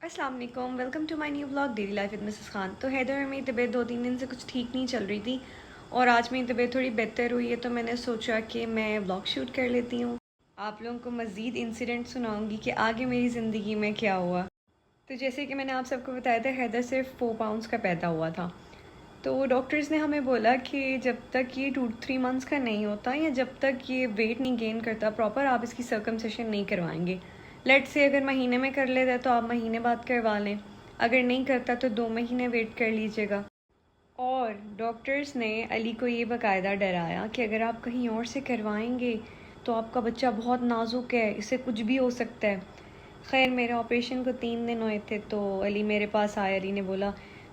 अस्सलाम वालेकुम, welcome to my new blog daily life with Mrs Khan. तो हैदर में तबीयत 2-3 दिन से कुछ ठीक नहीं चल रही थी और आज मेरी तबीयत थोड़ी बेहतर हुई है, तो मैंने सोचा कि मैं ब्लॉग शूट कर लेती हूँ। आप लोगों को मज़ीद इंसिडेंट सुनाऊंगी कि आगे मेरी ज़िंदगी में क्या हुआ। तो जैसे कि मैंने आप सबको बताया था, हैदर सिर्फ 4 पाउंड्स का पैदा हुआ था। तो डॉक्टर्स ने हमें बोला कि जब तक ये 2-3 मंथ्स का नहीं होता या जब तक ये वेट नहीं गेन करता प्रॉपर, आप इसकी सर्कमसिशन नहीं करवाएंगे। लेट्स से अगर महीने में कर लेता है तो आप महीने बाद करवा लें, अगर नहीं करता तो 2 महीने वेट कर लीजिएगा। और डॉक्टर्स ने अली को ये बाकायदा डराया कि अगर आप कहीं और से करवाएंगे तो आपका बच्चा बहुत नाजुक है, इससे कुछ भी हो सकता है। खैर, मेरे ऑपरेशन को 3 दिन हुए थे तो अली मेरे पास आया। अली ने बोला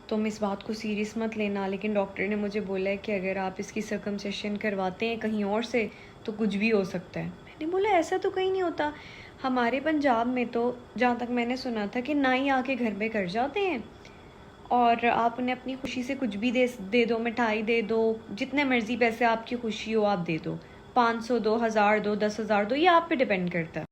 तुम इस बात को सीरियस मत लेना, लेकिन डॉक्टर ने मुझे बोला है कि अगर आप इसकी सर्कमसिशन करवाते हैं कहीं और से तो कुछ भी हो सकता है। मैंने बोला ऐसा तो कहीं नहीं होता, हमारे पंजाब में तो जहाँ तक मैंने सुना था कि नाई आके घर में कर जाते हैं और आप उन्हें अपनी खुशी से कुछ भी दे दो, मिठाई दे दो, जितने मर्ज़ी पैसे आपकी खुशी हो आप दे दो, 500 दो, 1000 दो, 10,000 दो, ये आप पे डिपेंड करता है।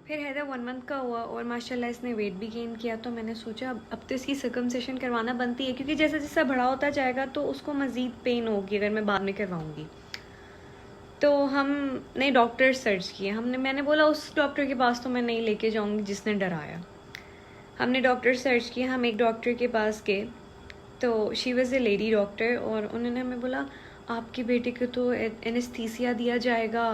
फिर हैदर 1 मंथ का हुआ और माशाल्लाह इसने वेट भी गेन किया, तो मैंने सोचा अब तो इसकी सर्कमसिशन करवाना बनती है, क्योंकि जैसे जैसा बड़ा होता जाएगा तो उसको मज़ीद पेन होगी अगर मैं बाद में करवाऊँगी। तो हमने डॉक्टर सर्च किए, मैंने बोला उस डॉक्टर के पास तो मैं नहीं लेके जाऊँगी जिसने डराया। हमने डॉक्टर सर्च किया, हम एक डॉक्टर के पास गए, तो she was A lady doctor, और उन्होंने हमें बोला आपके बेटे को तो एनेस्थीसिया दिया जाएगा,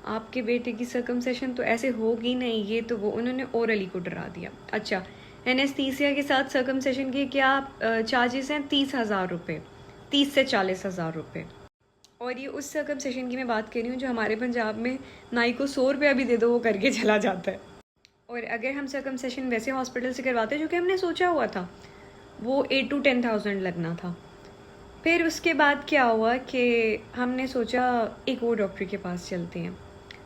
आपके बेटे की सर्कमसिशन तो ऐसे होगी नहीं, ये तो वो। उन्होंने ओरली को डरा दिया। अच्छा, एनेस्थीसिया के साथ सर्कमसिशन के क्या चार्जेस हैं? 30,000 रुपये, 30 से 40,000 रुपये। और ये उस सर्कमसिशन की मैं बात कर रही हूँ जो हमारे पंजाब में नाई को 100 रुपया भी दे दो वो करके चला जाता है। और अगर हम सर्कमसिशन वैसे हॉस्पिटल से करवाते जो कि हमने सोचा हुआ था, वो 8 to 10,000 लगना था। फिर उसके बाद क्या हुआ कि हमने सोचा एक और डॉक्टर के पास चलते हैं।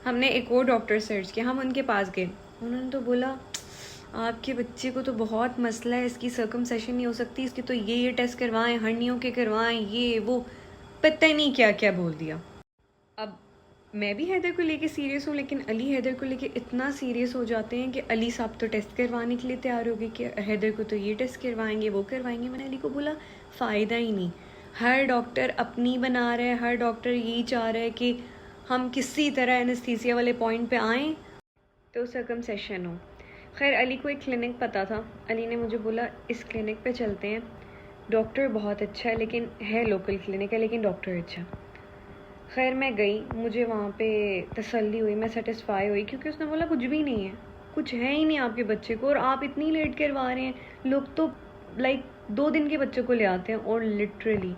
हमने एक और डॉक्टर सर्च किया, हम उनके पास गए। उन्होंने तो बोला आपके बच्चे को तो बहुत मसला है, इसकी सर्कमसिशन नहीं हो सकती, इसके तो ये टेस्ट करवाएं, हड्डियों के करवाएं, ये वो, पता ही नहीं क्या क्या बोल दिया। अब मैं भी हैदर को लेके सीरियस हूँ, लेकिन अली हैदर को लेके इतना सीरियस हो जाते हैं कि अली साहब तो टेस्ट करवाने के लिए तैयार हो गए कि हैदर को तो ये टेस्ट करवाएंगे, वो करवाएंगे। मैंने अली को बोला फ़ायदा ही नहीं, हर डॉक्टर अपनी बना रहा है, हर डॉक्टर यही चाह रहा है कि हम किसी तरह एनेस्थीसिया वाले पॉइंट पे आएँ तो सर्कमसिशन हो। खैर, अली को एक क्लिनिक पता था, अली ने मुझे बोला इस क्लिनिक पे चलते हैं, डॉक्टर बहुत अच्छा है, लेकिन है लोकल क्लिनिक है लेकिन डॉक्टर अच्छा। खैर, मैं गई, मुझे वहाँ पे तसल्ली हुई, मैं सेटिस्फाई हुई, क्योंकि उसने बोला कुछ भी नहीं है, कुछ है ही नहीं आपके बच्चे को, और आप इतनी लेट करवा रहे हैं। लोग तो लाइक 2 दिन के बच्चे को ले आते हैं, और लिटरली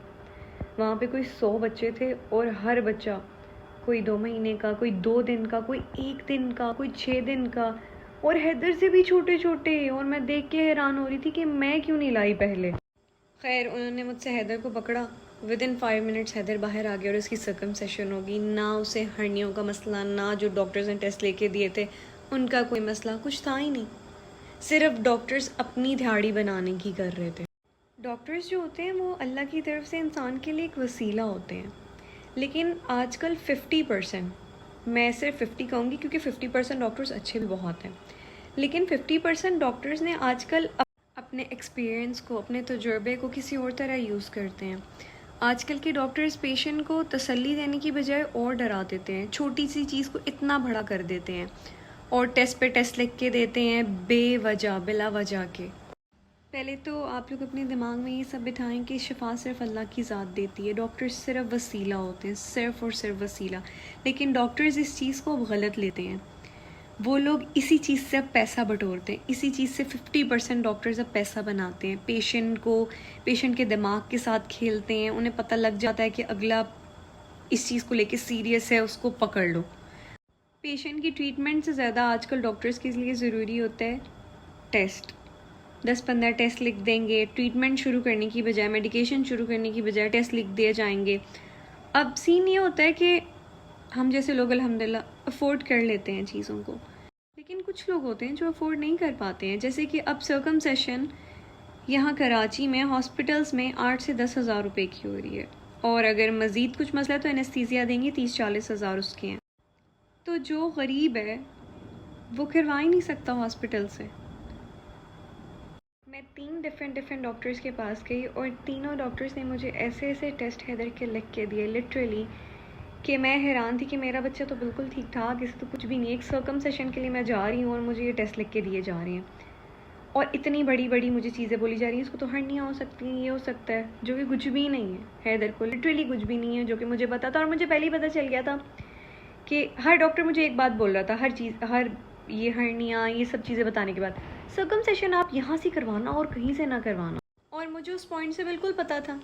वहाँ पे कोई 100 बच्चे थे और हर बच्चा कोई 2 महीने का, कोई 2 दिन का, कोई 1 दिन का, कोई 6 दिन का, और हैदर से भी छोटे छोटे। और मैं देख के हैरान हो रही थी कि मैं क्यों नहीं लाई पहले। खैर, उन्होंने मुझसे हैदर को पकड़ा, विद इन 5 मिनट्स हैदर बाहर आ गया और उसकी सर्कमसिशन होगी। ना उसे हड्डियों का मसला, ना जो डॉक्टर्स ने टेस्ट लेके दिए थे उनका कोई मसला, कुछ था ही नहीं। सिर्फ डॉक्टर्स अपनी दिहाड़ी बनाने की कर रहे थे। डॉक्टर्स जो होते हैं वो अल्लाह की तरफ से इंसान के लिए एक वसीला होते हैं, लेकिन आजकल 50%, मैं सिर्फ 50 कहूँगी क्योंकि 50% डॉक्टर्स अच्छे भी बहुत हैं, लेकिन 50% डॉक्टर्स ने आजकल अपने एक्सपीरियंस को, अपने तजुर्बे को किसी और तरह यूज़ करते हैं। आजकल के डॉक्टर्स पेशेंट को तसल्ली देने की बजाय और डरा देते हैं, छोटी सी चीज़ को इतना बड़ा कर देते हैं और टेस्ट पे टेस्ट लिख के देते हैं बेवजह, बिला वजह के। पहले तो आप लोग अपने दिमाग में ये सब बिठाएं कि शिफा सिर्फ अल्लाह की ज़ात देती है, डॉक्टर्स सिर्फ वसीला होते हैं, सिर्फ और सिर्फ वसीला। लेकिन डॉक्टर्स इस चीज़ को गलत लेते हैं, वो लोग इसी चीज़ से अब पैसा बटोरते हैं, इसी चीज़ से 50% डॉक्टर्स अब पैसा बनाते हैं, पेशेंट के दिमाग के साथ खेलते हैं। उन्हें पता लग जाता है कि अगला इस चीज़ को लेके सीरियस है, उसको पकड़ लो। पेशेंट की ट्रीटमेंट से ज़्यादा आजकल डॉक्टर्स के लिए ज़रूरी होता है टेस्ट। 10-15 टेस्ट लिख देंगे, ट्रीटमेंट शुरू करने की बजाय, मेडिकेशन शुरू करने की बजाय टेस्ट लिख दिए जाएंगे। अब सीन ये होता है कि हम जैसे लोग अल्हम्दुलिल्लाह अफोर्ड कर लेते हैं चीज़ों को, लेकिन कुछ लोग होते हैं जो अफोर्ड नहीं कर पाते हैं। जैसे कि अब सर्कमसिशन यहाँ कराची में हॉस्पिटल्स में 8 से 10,000 रुपये की हो रही है, और अगर मज़ीद कुछ मसला है तो एनेस्थीसिया देंगे, 30-40,000 उसके हैं। तो जो गरीब है वो करवा ही नहीं सकता हॉस्पिटल से। मैं 3 डिफरेंट डॉक्टर्स के पास गई और तीनों डॉक्टर्स ने मुझे ऐसे ऐसे टेस्ट हैदर के लिख के दिए लिटरली, कि मैं हैरान थी कि मेरा बच्चा तो बिल्कुल ठीक ठाक, इसे तो कुछ भी नहीं, एक सर्कमसेशन के लिए मैं जा रही हूँ और मुझे ये टेस्ट लिख के दिए जा रहे हैं और इतनी बड़ी बड़ी मुझे चीज़ें बोली जा रही हैं, इसको तो हर्निया हो सकती है, ये हो सकता है, जो कि कुछ भी नहीं है। हैदर को लिटरली कुछ भी नहीं है, जो कि मुझे पता था और मुझे पहले ही पता चल गया था कि हर डॉक्टर मुझे एक बात बोल रहा था, हर चीज़, हर ये हर्निया ये सब चीज़ें बताने के बाद, सर्कमसेशन आप यहाँ से करवाना और कहीं से ना करवाना। और मुझे उस पॉइंट से बिल्कुल पता था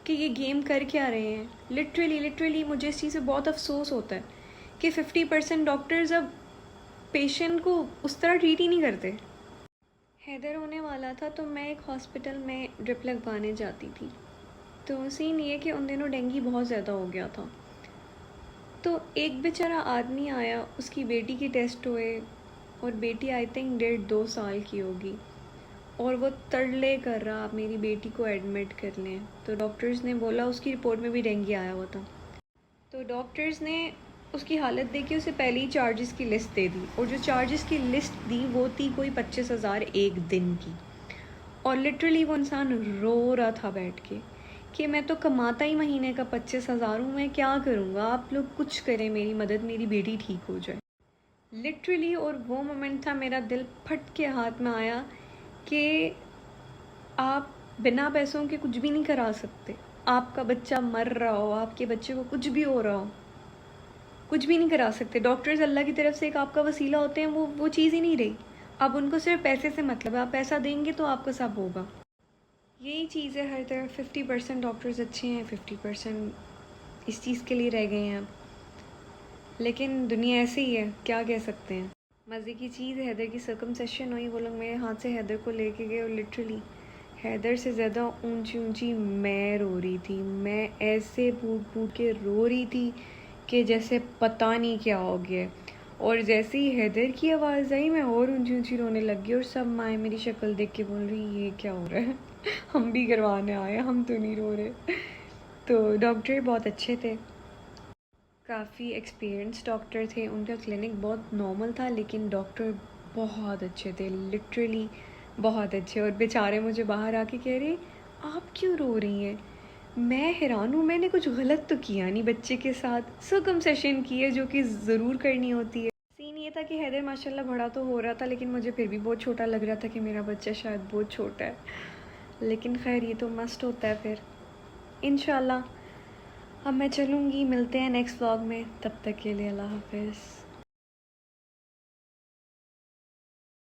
कि ये गेम कर क्या रहे हैं। लिटरली मुझे इस चीज़ से बहुत अफसोस होता है कि 50% डॉक्टर्स अब पेशेंट को उस तरह ट्रीट ही नहीं करते। हैदर होने वाला था तो मैं एक हॉस्पिटल में ड्रिप लगवाने जाती थी, तो सीन ये कि उन दिनों डेंगू बहुत ज़्यादा हो गया था। तो एक बेचारा आदमी आया, उसकी बेटी की टेस्ट हुए और बेटी आई थिंक 1.5-2 साल की होगी और वो तरले कर रहा, आप मेरी बेटी को एडमिट कर लें। तो डॉक्टर्स ने बोला, उसकी रिपोर्ट में भी डेंगू आया हुआ था, तो डॉक्टर्स ने उसकी हालत देख के उसे पहले ही चार्जेस की लिस्ट दे दी और जो चार्जेस की लिस्ट दी वो थी कोई 25,000 एक दिन की। और लिटरली वो इंसान रो रहा था बैठ के कि मैं तो कमाता ही महीने का 25,000 हूँ, मैं क्या करूँगा, आप लोग कुछ करें मेरी मदद, मेरी बेटी ठीक हो जाए लिटरली। और वो मोमेंट था, मेरा दिल फट के हाथ में आया कि आप बिना पैसों के कुछ भी नहीं करा सकते। आपका बच्चा मर रहा हो, आपके बच्चे को कुछ भी हो रहा हो, कुछ भी नहीं करा सकते। डॉक्टर्स अल्लाह की तरफ से एक आपका वसीला होते हैं, वो चीज़ ही नहीं रही। अब उनको सिर्फ पैसे से मतलब है, आप पैसा देंगे तो आपका सब होगा। यही चीज़ है हर तरफ, 50% डॉक्टर्स अच्छे हैं, 50% इस चीज़ के लिए रह गए हैं अब। लेकिन दुनिया ऐसे ही है, क्या कह सकते हैं। मज़े की चीज़, हैदर की सर्कमसेशन हुई, वो लोग मेरे हाथ से हैदर को लेके गए और लिटरली हैदर से ज़्यादा ऊंची ऊंची मैं रो रही थी। मैं ऐसे फूट फूट के रो रही थी कि जैसे पता नहीं क्या हो गया। और जैसे ही हैदर की आवाज़ आई मैं और ऊंची ऊंची रोने लग गई और सब माएँ मेरी शक्ल देख के बोल रही ये क्या हो रहा है हम भी करवाने आए, हम तो नहीं रो रहे। तो डॉक्टर बहुत अच्छे थे, काफ़ी एक्सपीरियंस डॉक्टर थे, उनका क्लिनिक बहुत नॉर्मल था लेकिन डॉक्टर बहुत अच्छे थे, लिटरली बहुत अच्छे। और बेचारे मुझे बाहर आके कह रहे आप क्यों रो रही हैं। मैं हैरान हूँ, मैंने कुछ गलत तो किया नहीं बच्चे के साथ, सर्कमसेशन की है जो कि ज़रूर करनी होती है। सीन ये था कि हैदर माशाल्लाह बड़ा तो हो रहा था लेकिन मुझे फिर भी बहुत छोटा लग रहा था कि मेरा बच्चा शायद बहुत छोटा है। लेकिन खैर ये तो मस्ट होता है फिर, इंशाल्लाह। अब मैं चलूँगी, मिलते हैं नेक्स्ट व्लॉग में, तब तक के लिए अल्लाह हाफ़िज़।